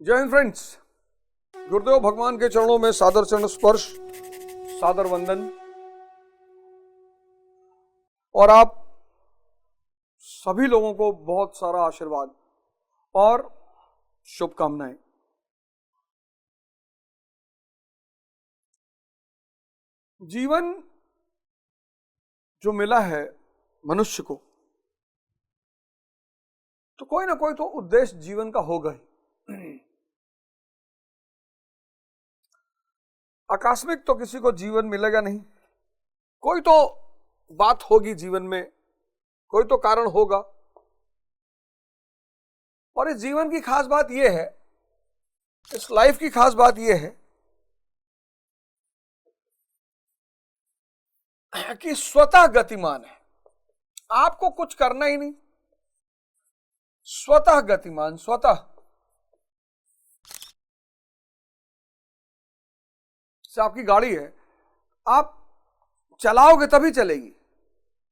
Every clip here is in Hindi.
जय हिंद फ्रेंड्स। गुरुदेव भगवान के चरणों में सादर चरण स्पर्श, सादर वंदन। और आप सभी लोगों को बहुत सारा आशीर्वाद और शुभकामनाएं। जीवन जो मिला है मनुष्य को, तो कोई ना कोई तो उद्देश्य जीवन का होगा ही। आकस्मिक तो किसी को जीवन मिलेगा नहीं, कोई तो बात होगी जीवन में, कोई तो कारण होगा। और इस जीवन की खास बात यह है, इस लाइफ की खास बात यह है कि स्वतः गतिमान है। आपको कुछ करना ही नहीं, स्वतः गतिमान, स्वतः। से आपकी गाड़ी है, आप चलाओगे तभी चलेगी।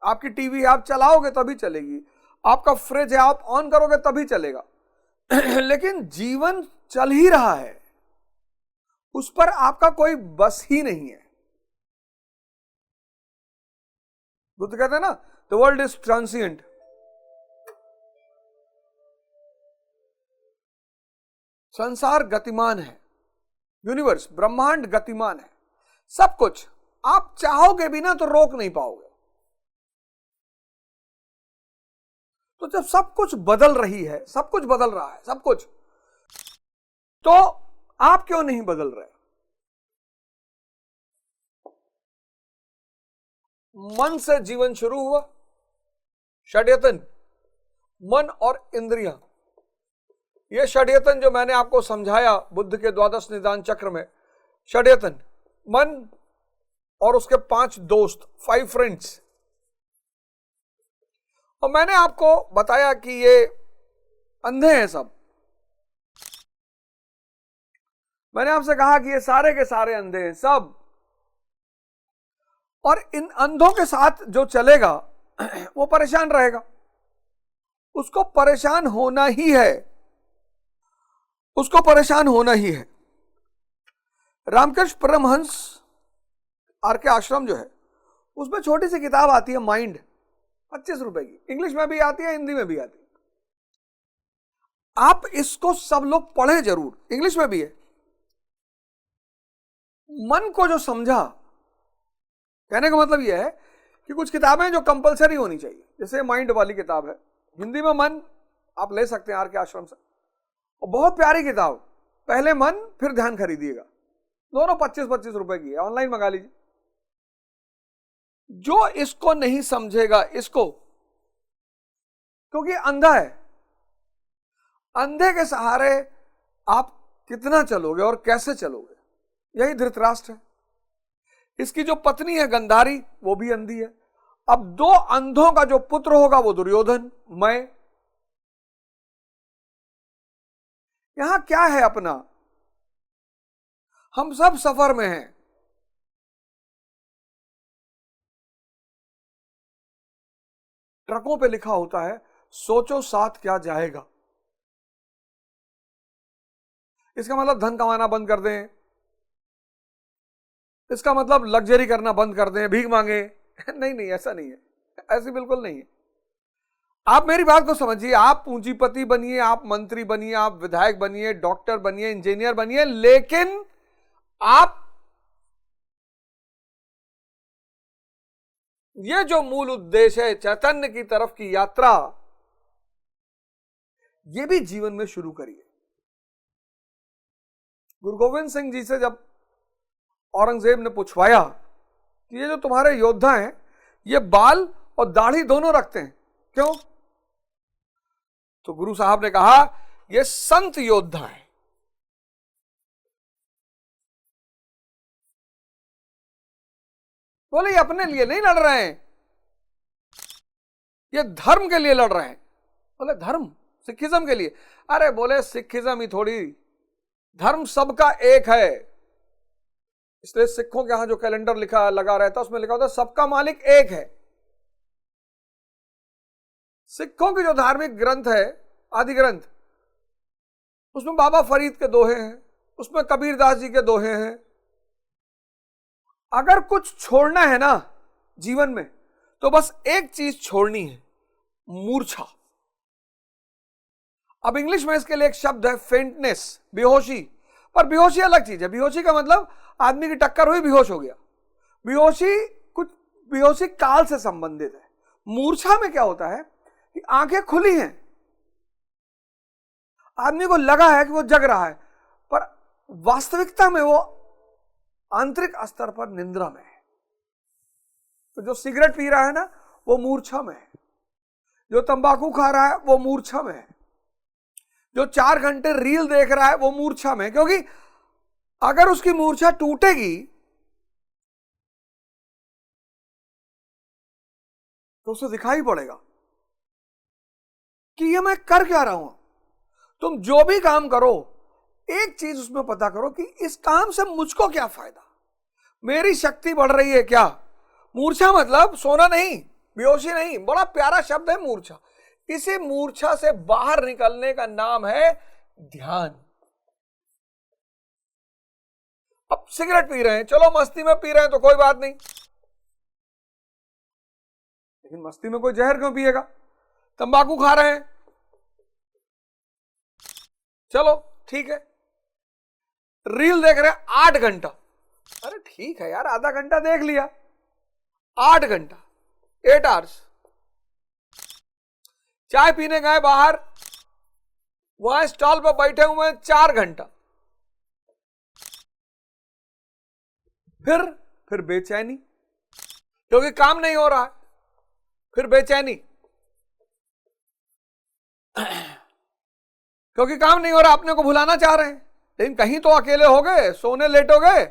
आपकी टीवी है, आप चलाओगे तभी चलेगी। आपका फ्रिज है, आप ऑन करोगे तभी चलेगा। लेकिन जीवन चल ही रहा है, उस पर आपका कोई बस ही नहीं है। बुद्ध कहते हैं ना, द वर्ल्ड इज ट्रांसिएंट। संसार गतिमान है, यूनिवर्स, ब्रह्मांड गतिमान है। सब कुछ आप चाहोगे भी ना तो रोक नहीं पाओगे। तो जब सब कुछ बदल रही है, सब कुछ बदल रहा है, सब कुछ, तो आप क्यों नहीं बदल रहे? मन से जीवन शुरू हुआ, षड्यतन, मन और इंद्रियां। यह षड्यतन जो मैंने आपको समझाया बुद्ध के द्वादश निदान चक्र में, षड्यतन, मन और उसके 5 दोस्त, 5 फ्रेंड्स। और मैंने आपको बताया कि ये अंधे हैं सब। मैंने आपसे कहा कि ये सारे के सारे अंधे हैं सब। और इन अंधों के साथ जो चलेगा वो परेशान रहेगा। उसको परेशान होना ही है, उसको परेशान होना ही है। रामकृष्ण परमहंस आर.के. आश्रम जो है, उसमें छोटी सी किताब आती है माइंड, 25 रुपए की। इंग्लिश में भी आती है, हिंदी में भी आती है। आप इसको सब लोग पढ़े जरूर, इंग्लिश में भी है। मन को जो समझा, कहने का मतलब यह है कि कुछ किताबें जो कंपलसरी होनी चाहिए, जैसे माइंड वाली किताब है, हिंदी में मन आप ले सकते हैं आर.के. आश्रम से, और बहुत प्यारी किताब। पहले मन फिर ध्यान खरीदिएगा, दोनों 25-25 रुपए की है, ऑनलाइन मंगा लीजिए। जो इसको नहीं समझेगा, इसको, क्योंकि अंधा है, अंधे के सहारे आप कितना चलोगे और कैसे चलोगे? यही धृतराष्ट्र है। इसकी जो पत्नी है गंधारी, वो भी अंधी है। अब 2 अंधों का जो पुत्र होगा वो दुर्योधन, मैं। यहां क्या है अपना? हम सब सफर में हैं। ट्रकों पे लिखा होता है, सोचो साथ क्या जाएगा। इसका मतलब धन कमाना बंद कर दें, इसका मतलब लग्जरी करना बंद कर दें, भीख मांगे। नहीं नहीं, ऐसा नहीं है, ऐसी बिल्कुल नहीं है। आप मेरी बात को समझिए। आप पूंजीपति बनिए, आप मंत्री बनिए, आप विधायक बनिए, डॉक्टर बनिए, इंजीनियर बनिए, लेकिन आप ये जो मूल उद्देश्य है, चैतन्य की तरफ की यात्रा, ये भी जीवन में शुरू करिए। गुरु गोविंद सिंह जी से जब औरंगजेब ने पूछवाया कि ये जो तुम्हारे योद्धा हैं, ये बाल और दाढ़ी दोनों रखते हैं, क्यों? तो गुरु साहब ने कहा, ये संत योद्धा है। बोले ये अपने लिए नहीं लड़ रहे हैं, ये धर्म के लिए लड़ रहे हैं। बोले धर्म, सिखिज्म के लिए? अरे बोले सिखिज्म ही थोड़ी, धर्म सबका एक है। इसलिए सिखों के यहां जो कैलेंडर लिखा लगा रहता, उसमें लिखा होता सबका मालिक एक है। सिखों की जो धार्मिक ग्रंथ है, आदि ग्रंथ, उसमें बाबा फरीद के दोहे हैं, उसमें कबीरदास जी के दोहे हैं। अगर कुछ छोड़ना है ना जीवन में तो बस एक चीज छोड़नी है, मूर्छा। अब इंग्लिश में इसके लिए एक शब्द है फेंटनेस, बेहोशी। पर बेहोशी अलग चीज है। बेहोशी का मतलब आदमी की टक्कर हुई, बेहोश हो गया। बेहोशी काल से संबंधित है। मूर्छा में क्या होता है कि आंखें खुली हैं, आदमी को लगा है कि वो जग रहा है, पर वास्तविकता में वो आंतरिक स्तर पर निंद्रा में है। तो जो सिगरेट पी रहा है ना वो मूर्छा में है, जो तंबाकू खा रहा है वो मूर्छा में है, जो 4 घंटे रील देख रहा है वो मूर्छा में है। क्योंकि अगर उसकी मूर्छा टूटेगी तो उसे दिखाई पड़ेगा कि ये मैं कर क्या रहा हूं। तुम जो भी काम करो एक चीज उसमें पता करो कि इस काम से मुझको क्या फायदा, मेरी शक्ति बढ़ रही है क्या। मूर्छा मतलब सोना नहीं, बेहोशी नहीं, बड़ा प्यारा शब्द है मूर्छा। इसी मूर्छा से बाहर निकलने का नाम है ध्यान। अब सिगरेट पी रहे हैं, चलो मस्ती में पी रहे हैं तो कोई बात नहीं, लेकिन मस्ती में कोई जहर क्यों पिएगा। तंबाकू खा रहे हैं, चलो ठीक है। रील देख रहे हैं 8 घंटा, अरे ठीक है यार, आधा घंटा देख लिया, 8 घंटा, 8 आवर्स। चाय पीने गए बाहर, वहां स्टॉल पर बैठे हुए हैं 4 घंटा, फिर बेचैनी क्योंकि काम नहीं हो रहा है, फिर बेचैनी क्योंकि काम नहीं हो रहा, अपने को भुलाना चाह रहे हैं। लेकिन कहीं तो अकेले हो गए, सोने लेटोगे,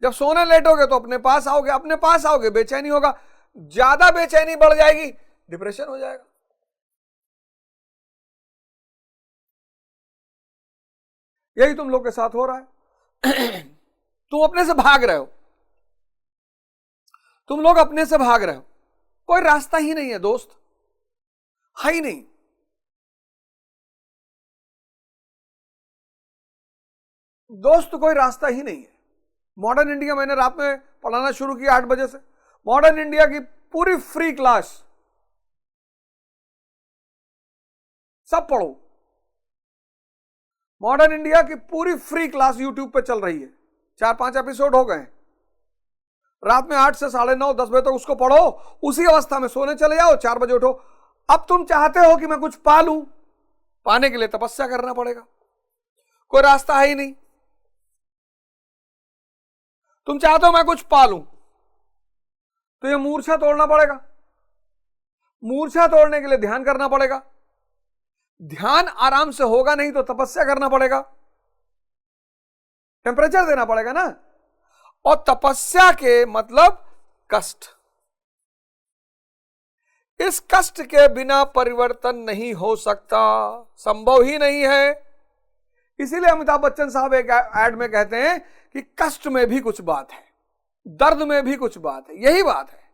जब सोने लेटोगे तो अपने पास आओगे, अपने पास आओगे बेचैनी होगा, ज्यादा बेचैनी बढ़ जाएगी, डिप्रेशन हो जाएगा। यही तुम लोग के साथ हो रहा है। तुम अपने से भाग रहे हो, तुम लोग अपने से भाग रहे हो, कोई रास्ता ही नहीं है दोस्त, है ही नहीं। दोस्त कोई रास्ता ही नहीं है। मॉडर्न इंडिया मैंने रात में पढ़ाना शुरू किया 8 बजे से। मॉडर्न इंडिया की पूरी फ्री क्लास, सब पढ़ो। मॉडर्न इंडिया की पूरी फ्री क्लास यूट्यूब पे चल रही है, 4-5 एपिसोड हो गए। रात में 8 से 9:30 10 बजे तक उसको पढ़ो, उसी अवस्था में सोने चले जाओ, 4 बजे उठो। अब तुम चाहते हो कि मैं कुछ पा लूं, पाने के लिए तपस्या करना पड़ेगा, कोई रास्ता है ही नहीं। तुम चाहते हो मैं कुछ पा लूं तो ये मूर्छा तोड़ना पड़ेगा, मूर्छा तोड़ने के लिए ध्यान करना पड़ेगा, ध्यान आराम से होगा नहीं तो तपस्या करना पड़ेगा, टेम्परेचर देना पड़ेगा ना। और तपस्या के मतलब कष्ट, इस कष्ट के बिना परिवर्तन नहीं हो सकता, संभव ही नहीं है। इसीलिए अमिताभ बच्चन साहब एक एड में कहते हैं कि कष्ट में भी कुछ बात है, दर्द में भी कुछ बात है। यही बात है,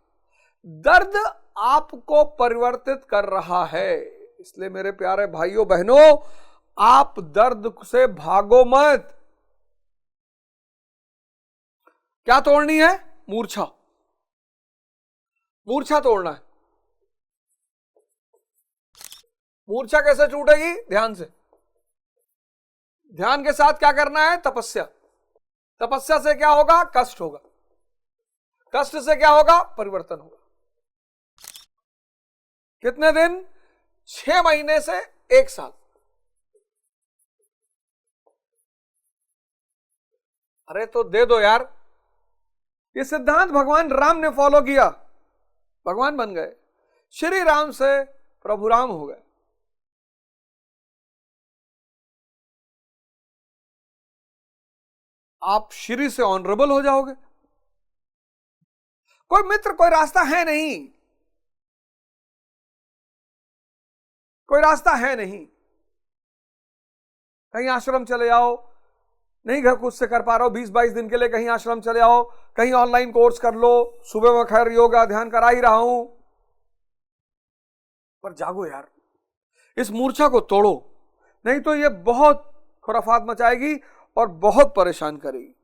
दर्द आपको परिवर्तित कर रहा है। इसलिए मेरे प्यारे भाइयों बहनों, आप दर्द से भागो मत। क्या तोड़नी है? मूर्छा, मूर्छा तोड़ना है। मूर्छा कैसे टूटेगी? ध्यान से। ध्यान के साथ क्या करना है? तपस्या। तपस्या से क्या होगा? कष्ट होगा। कष्ट से क्या होगा? परिवर्तन होगा। कितने दिन? 6 महीने से 1 साल। अरे तो दे दो यार। ये सिद्धांत भगवान राम ने फॉलो किया, भगवान बन गए, श्री राम से प्रभु राम हो गए। आप श्री से ऑनरेबल हो जाओगे। कोई मित्र, कोई रास्ता है नहीं, कोई रास्ता है नहीं। कहीं आश्रम चले जाओ, नहीं घर खुद से कर पा रहे हो, 20-22 दिन के लिए कहीं आश्रम चले आओ, कहीं ऑनलाइन कोर्स कर लो, सुबह में खैर योगा ध्यान करा ही रहा हूं, पर जागो यार, इस मूर्छा को तोड़ो। नहीं तो ये बहुत खुराफात मचाएगी और बहुत परेशान करेगी।